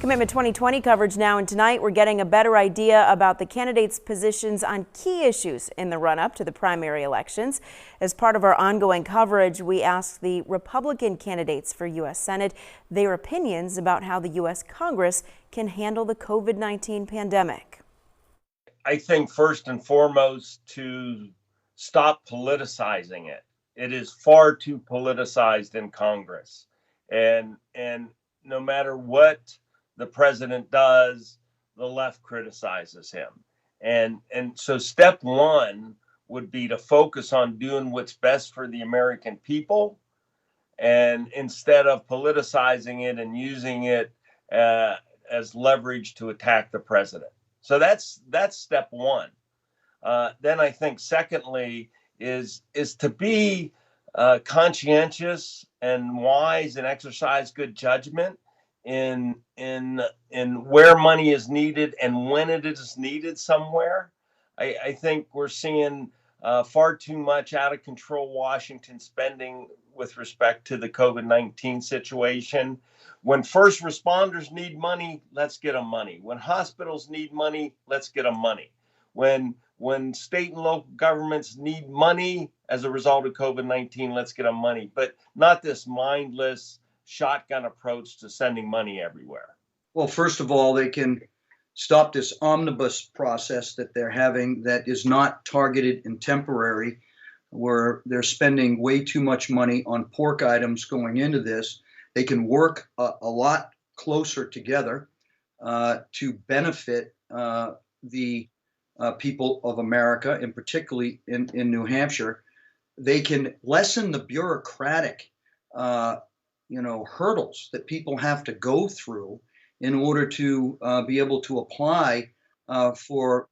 Commitment 2020 coverage now, and tonight we're getting a better idea about the candidates' positions on key issues in the run-up to the primary elections. As part of our ongoing coverage, we asked the Republican candidates for U.S. Senate their opinions about how the U.S. Congress can handle the COVID-19 pandemic. I think first and foremost to stop politicizing it. It is far too politicized in Congress, and no matter what the president does, the left criticizes him. And so step one would be to focus on doing what's best for the American people, and instead of politicizing it and using it as leverage to attack the president. So that's step one. Then I think secondly is to be conscientious and wise and exercise good judgment in where money is needed and when it is needed somewhere. I think we're seeing far too much out of control Washington spending with respect to the COVID-19 situation. When first responders need money, let's get them money. When hospitals need money, let's get them money. When state and local governments need money as a result of COVID-19, let's get them money. But not this mindless shotgun approach to sending money everywhere. Well, first of all, they can stop this omnibus process that they're having that is not targeted and temporary, where they're spending way too much money on pork items going into this. They can work a lot closer together to benefit the people of America, and particularly in New Hampshire. They can lessen the bureaucratic hurdles that people have to go through in order to be able to apply for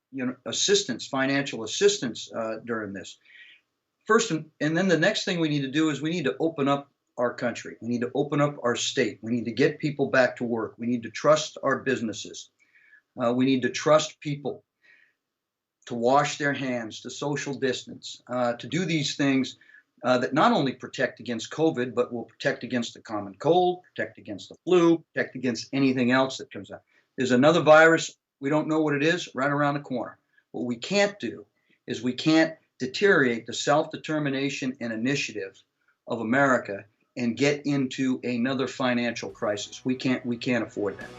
assistance, financial assistance during this. First, and then the next thing we need to do is we need to open up our country. We need to open up our state. We need to get people back to work. We need to trust our businesses. We need to trust people to wash their hands, to social distance, to do these things that not only protect against COVID, but will protect against the common cold, protect against the flu, protect against anything else that comes out. There's another virus, we don't know what it is, right around the corner. What we can't do is we can't deteriorate the self-determination and initiative of America and get into another financial crisis. We can't afford that.